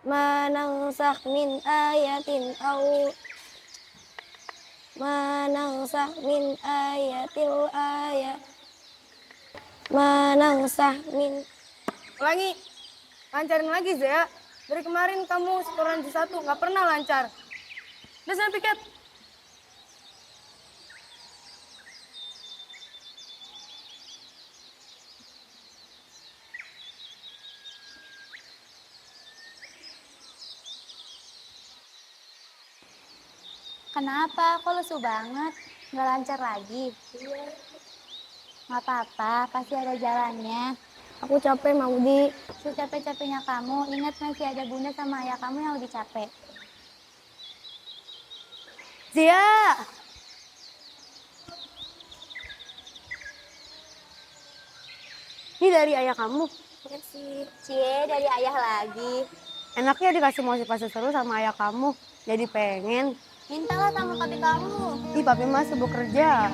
ma nansakh min ayatin aw ma nansakh min ayatil ayat ma nansakh min. Ulangi, lancarin lagi Zea. Dari kemarin kamu setoran J1 nggak pernah lancar. Udah sana piket. Kenapa? Kok lesu banget? Nggak lancar lagi? Nggak apa-apa, pasti ada jalannya. Aku capek Maudi. Secapek-capeknya kamu, ingat masih ada bunda sama ayah kamu yang lebih capek. Zia! Ini dari ayah kamu. Cie, dari ayah lagi. Enaknya dikasih motivasi seru sama ayah kamu. Jadi pengen. Mintalah sama papi kamu. Ih, papi mah sibuk kerja.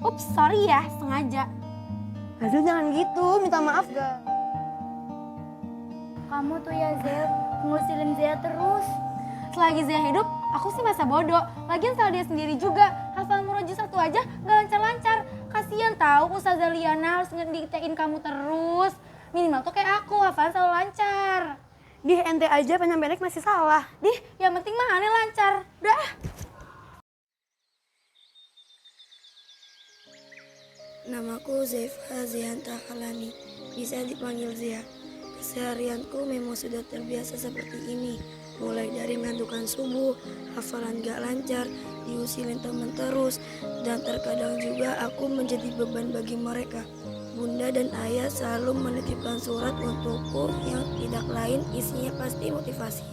Ups, sorry ya, sengaja. Aduh, jangan gitu. Minta maaf gak? Kamu tuh ya, Zea, ngusilin Zea terus. Selagi Zea hidup, aku sih masa bodoh. Lagian salah dia sendiri juga. Hafal Muroji 1 aja gak lancar-lancar. Kasian tahu Ustazah Liana harus ngediktein kamu terus. Minimal tuh kayak aku, hafalan selalu lancar. Dih, ente aja pendek masih salah. Dih, yang penting mah aneh lancar. Udah. Namaku Zaifa Zianta Kalani, bisa dipanggil Zia. Keseharianku memang sudah terbiasa seperti ini. Mulai dari menentukan subuh, hafalan gak lancar, diusilin teman terus, dan terkadang juga aku menjadi beban bagi mereka. Bunda dan ayah selalu menitipkan surat untukku yang tidak lain isinya pasti motivasi.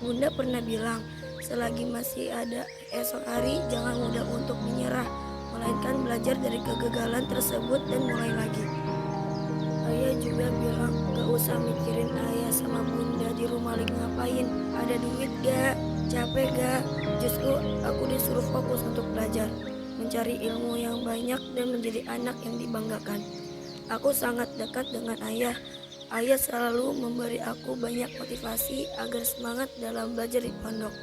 Bunda pernah bilang, selagi masih ada esok hari, jangan mudah untuk menyerah, melainkan belajar dari kegagalan tersebut dan mulai lagi. Ayah juga bilang, gak usah mikirin ayah sama bunda di rumah lagi ngapain, ada duit gak, capek gak. Justru aku disuruh fokus untuk belajar, mencari ilmu yang banyak dan menjadi anak yang dibanggakan. Aku sangat dekat dengan ayah. Ayah selalu memberi aku banyak motivasi agar semangat dalam belajar di pondok.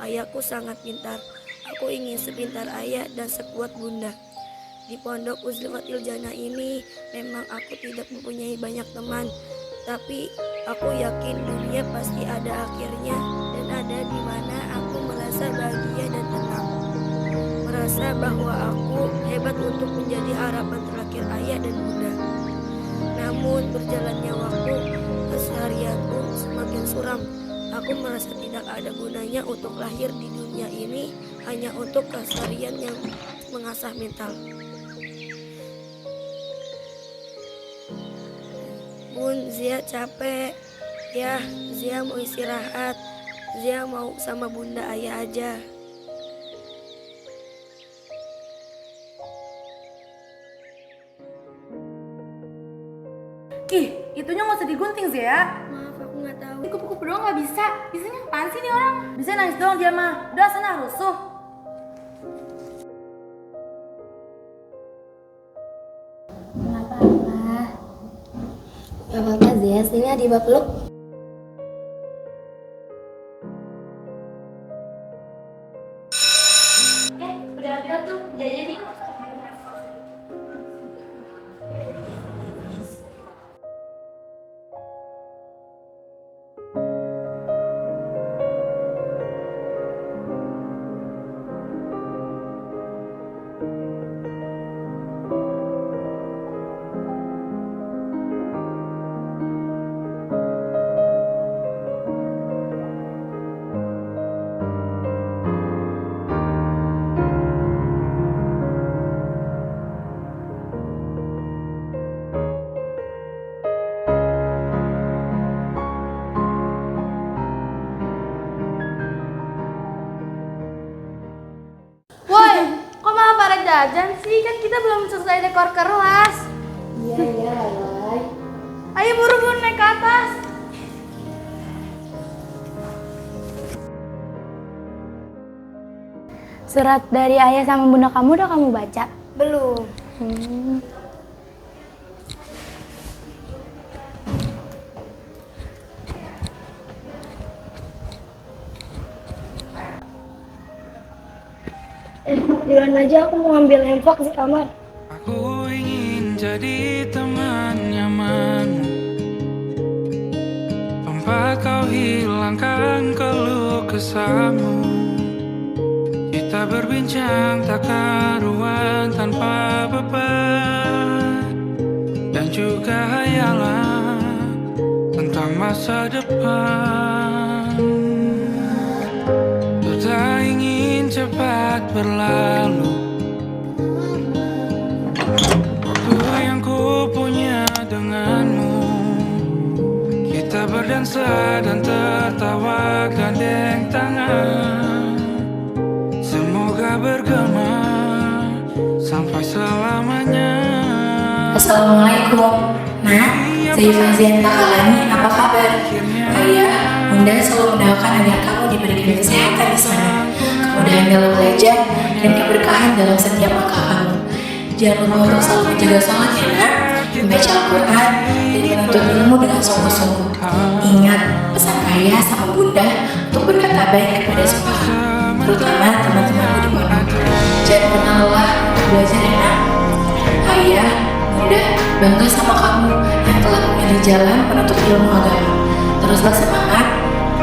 Ayahku sangat pintar. Aku ingin sepintar ayah dan sekuat bunda. Di pondok Uzlifatil Jannah ini memang aku tidak mempunyai banyak teman, tapi aku yakin dunia pasti ada akhirnya dan ada di mana aku merasa bahagia dan tenang. Merasa bahwa aku hebat untuk menjadi harapan terakhir ayah dan bunda. Namun berjalannya waktu, keseharianku semakin suram. Aku merasa tidak ada gunanya untuk lahir di dunia ini hanya untuk keseharian yang mengasah mental. Bun, Zia capek. Ya, Zia mau istirahat. Zia mau sama bunda ayah aja. Ih, itunya nggak usah digunting Zea. Maaf, aku nggak tahu. Kupu-kupu doang nggak bisa. Bisanya apaan sih nih orang? Bisa nangis doang dia mah. Udah sana rusuh. Nggak apa-apa. Gak apa-apa Zia, sini Adiba peluk. Udah ada tuh, jadi. azan sih? Kan kita belum selesai dekor kelas. Iya, Ayo buru-buru naik ke atas. Surat dari ayah sama bunda kamu udah kamu baca? Belum. Duluan aja, aku mau ambil handphone di kamar. Aku ingin jadi teman nyamanmu, tempat kau hilangkan keluh kesahmu. Kita berbincang tak karuan tanpa beban, dan juga hayalan tentang masa depan. Ku tak ingin cepat berlalu, waktu yang ku punya denganmu. Kita berdansa dan tertawa gandeng tangan, semoga bergema sampai selamanya. Assalamualaikum. Nah, saya Fazian Takalani, apa kabar? Ayah, Bunda selalu mendoakan agar kamu diberikan kesehatan di sana, kemudahan dalam belajar, dan keberkahan dalam setiap langkah kamu. Jangan lupa untuk selalu menjaga sholat ya nak, membaca Al-Quran, dan menuntut ilmu dengan sungguh-sungguh. Ingat pesan ayah sama bunda untuk berkata baik kepada semua, terutama teman-temanmu di pondok. Jangan pernah lelah untuk belajar ya nak. Ayah, bunda bangga sama kamu yang telah memilih jalan menuntut ilmu agama. Teruslah semangat,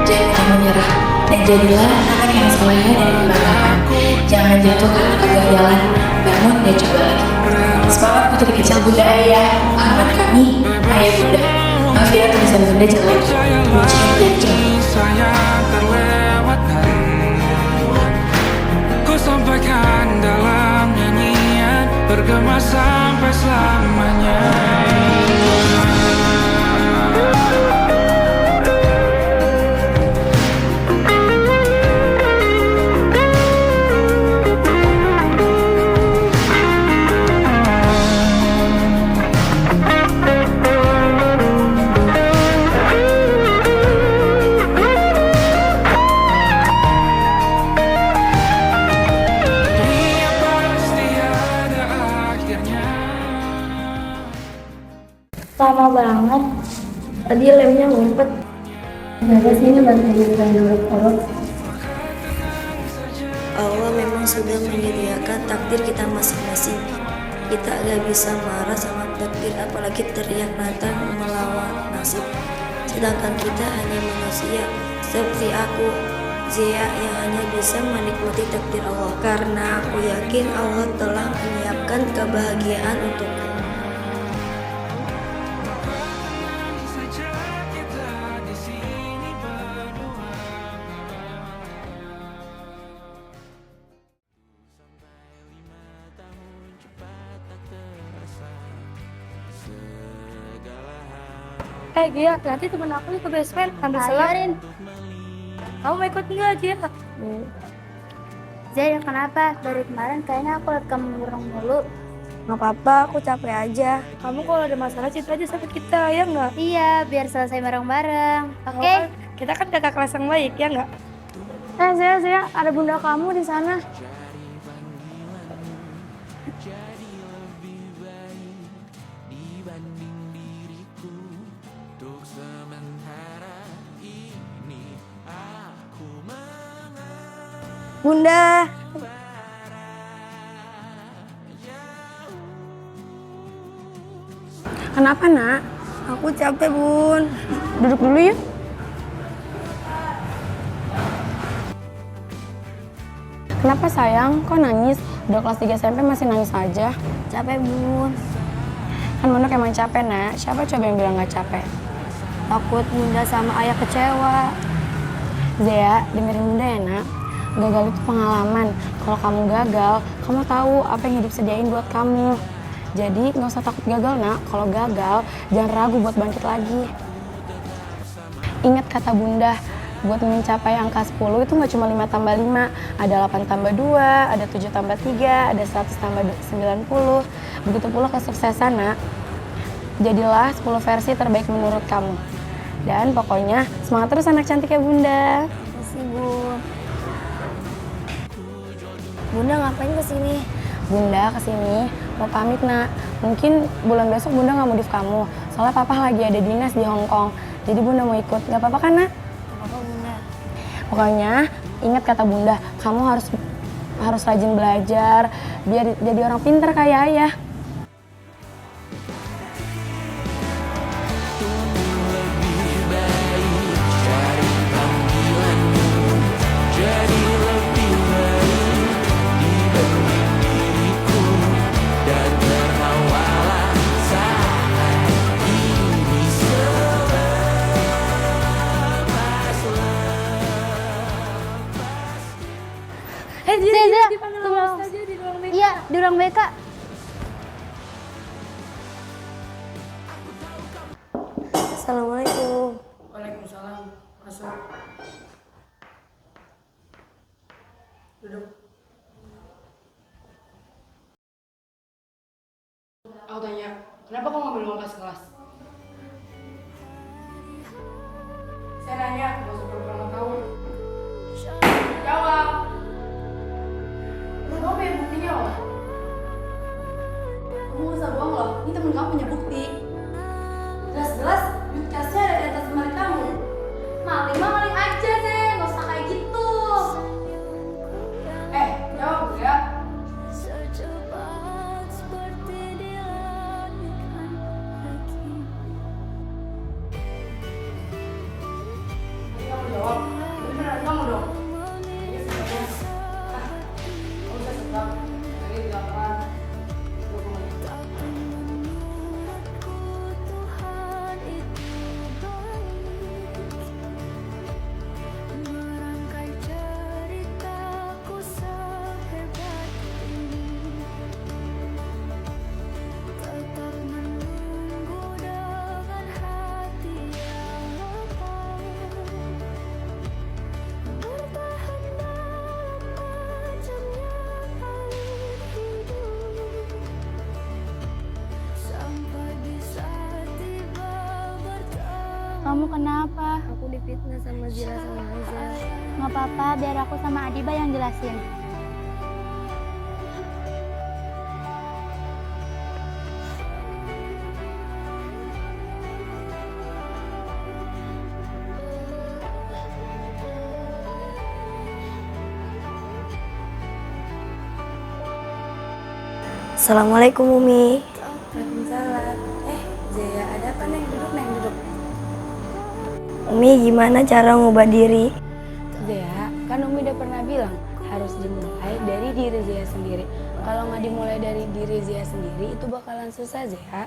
jangan menyerah, dan jadilah anak yang soleh dan membanggakan. Jangan jatuh karena kegagalan, bangun dan coba lagi. Semangat putri kecil bunda ayah, harapan kami, ayah bunda. Maaf ya tulisan bunda jelek, ujian dan jauh. Sayang terlewatkan, ku sampaikan dalam nyanyian, bergema sampai selamanya. Lama banget. Tadi lemnya ngumpet. Kenapa sih ini bantu bukan urut-urut? Allah memang sudah menyediakan takdir kita masing-masing. Kita gak bisa marah sama takdir, apalagi teriak lantang melawan nasib. Sedangkan kita hanya manusia, seperti aku, Zia, yang hanya bisa menikmati takdir Allah. Karena aku yakin Allah telah menyiapkan kebahagiaan untukku. Gia, nanti temen aku nih ke basement ambil selain. Kamu mau ikut nggak, Gia? Zia, kenapa? Dari kemarin kayaknya aku liat kamu murung mulu. Gak apa-apa, aku capek aja. Kamu kalau ada masalah cerita aja sama kita, ya nggak? Iya, biar selesai bareng-bareng. Oke? Kita kan kakak kelas yang baik, ya nggak? Zia, ada bunda kamu di sana. Bunda, Kenapa, nak? aku capek, Bun. Duduk dulu yuk. Kenapa sayang? Kok nangis? Udah kelas 3 SMP masih nangis aja. Capek, Bun. Kan Bunda emang capek, nak. Siapa coba yang bilang gak capek? Takut Bunda sama ayah kecewa. Zia, dengerin Bunda ya, nak. Gagal itu pengalaman. Kalau kamu gagal, kamu tahu apa yang hidup sediain buat kamu. Jadi nggak usah takut gagal, nak. Kalau gagal, jangan ragu buat bangkit lagi. Ingat kata Bunda, buat mencapai angka 10 itu nggak cuma 5 tambah 5, ada 8 tambah 2, ada 7 tambah 3, ada 100 tambah 90. Begitu pula kesuksesan, nak. Jadilah 10 versi terbaik menurut kamu. Dan pokoknya semangat terus anak cantik ya Bunda. Makasih, Bu. Bunda ngapain kesini? Bunda kesini mau pamit, nak. Mungkin bulan besok Bunda nggak modif kamu. Soalnya Papa lagi ada dinas di Hong Kong. Jadi Bunda mau ikut. Nggak apa-apa kan, nak? Apa, Bunda? Pokoknya ingat kata Bunda, kamu harus rajin belajar biar jadi orang pintar kayak ayah. Zia, iya, di ruang BK. Assalamualaikum. Waalaikumsalam. Masuk. Duduk. Aku tanya, kenapa kamu ngambil uang kas kelas? Saya nanya, gak usah pura-pura tahu. Jawab. Kamu punya buktinya loh. Kamu gak usah bohong loh, ini temen kamu punya bukti. Jelas-jelas duit kasnya ada di atas lemari kamu. Maling aja deh, nggak usah kayak gitu. Jawab ya. Ayo kamu jawab. Ini beneran kamu dong. Ini sebenarnya. Kamu bisa sebab. Ini di lapangan. Kamu kenapa? Aku difitnah sama Zira sama Hazel. Nggak apa-apa, biar aku sama Adiba yang jelasin. Assalamualaikum, Umi. Waalaikumsalam. Zia, ada apa Neng? Duduk Neng, duduk. Umi, gimana cara ngubah diri? Zia, kan Umi udah pernah bilang harus dimulai dari diri Zia sendiri. Kalau nggak dimulai dari diri Zia sendiri itu bakalan susah, Zia.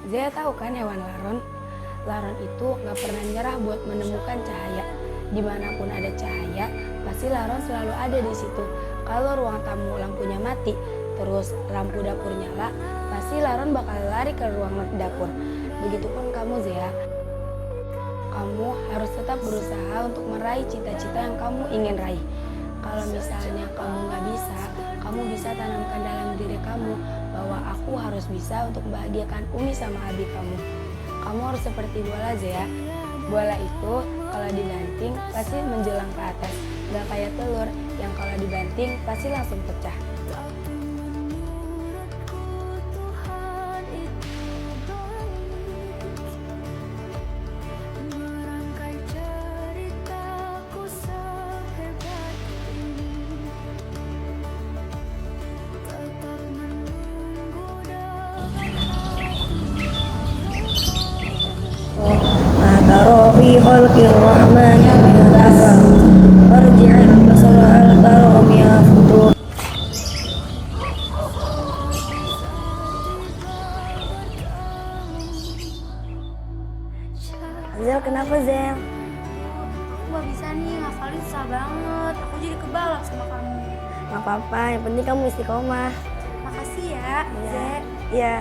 Zia tahu kan hewan laron? Laron itu nggak pernah nyerah buat menemukan cahaya. Dimanapun ada cahaya, pasti laron selalu ada di situ. Kalau ruang tamu lampunya mati, terus lampu dapur nyala, pasti laron bakal lari ke ruang dapur. Begitupun kamu, Zia. Kamu harus tetap berusaha untuk meraih cita-cita yang kamu ingin raih. Kalau misalnya kamu nggak bisa, kamu bisa tanamkan dalam diri kamu bahwa aku harus bisa untuk membahagiakan Umi sama Abi kamu. Kamu harus seperti bola, Zia. Bola itu kalau dibanting pasti menjelang ke atas, nggak kayak telur yang kalau dibanting pasti langsung pecah. في خلق الرحمن من الأثر ارجع البصر هل ترى من فطور. Zel, kenapa Zel? Aku nggak bisa nih, ngafalin susah banget. Aku jadi kebalap sama kamu. Gak apa-apa, yang penting kamu istiqomah. Makasih ya, Zek. Iya.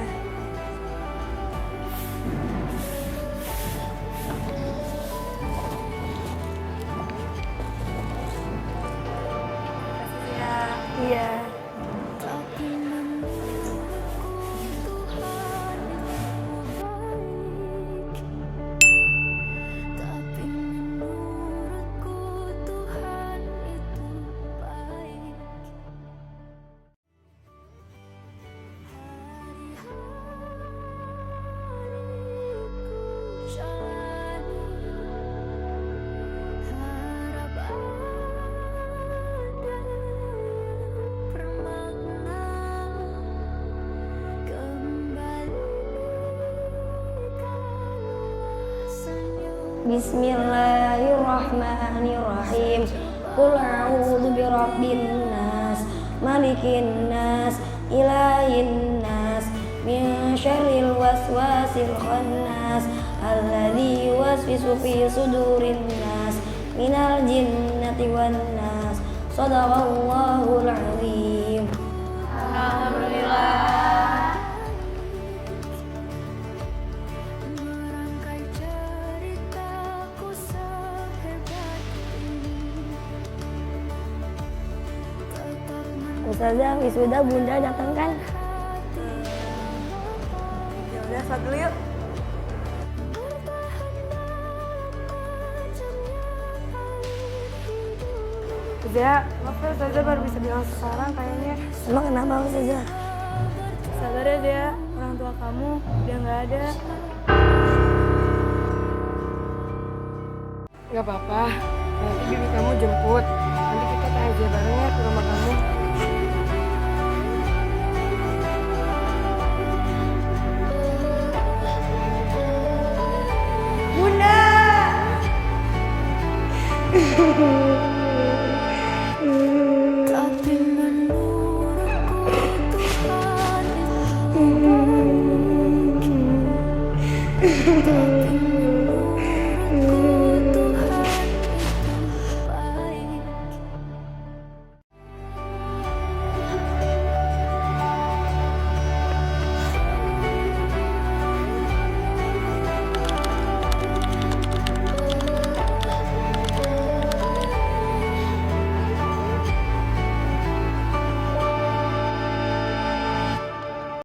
Iya. Bismillahirrahmanirrahim. Qul a'udzu birabbin nas, malikin nas, ilahin nas, min syarril waswasil khannas, alladzi yuwaswisu fi sudurin nas, minal jinnati wan nas. Shadaqallahul azim. Ustazah, wisuda bunda datang kan? Ya udah, sholat dulu yuk. Zea, maaf ya Ustazah baru bisa bilang sekarang kayaknya. Emang kenapa Ustazah? Sabar ya Zea, orang tua kamu udah nggak ada. Gak apa-apa, nanti bibi kamu jemput. Nanti kita takziah bareng ya ke rumah kamu.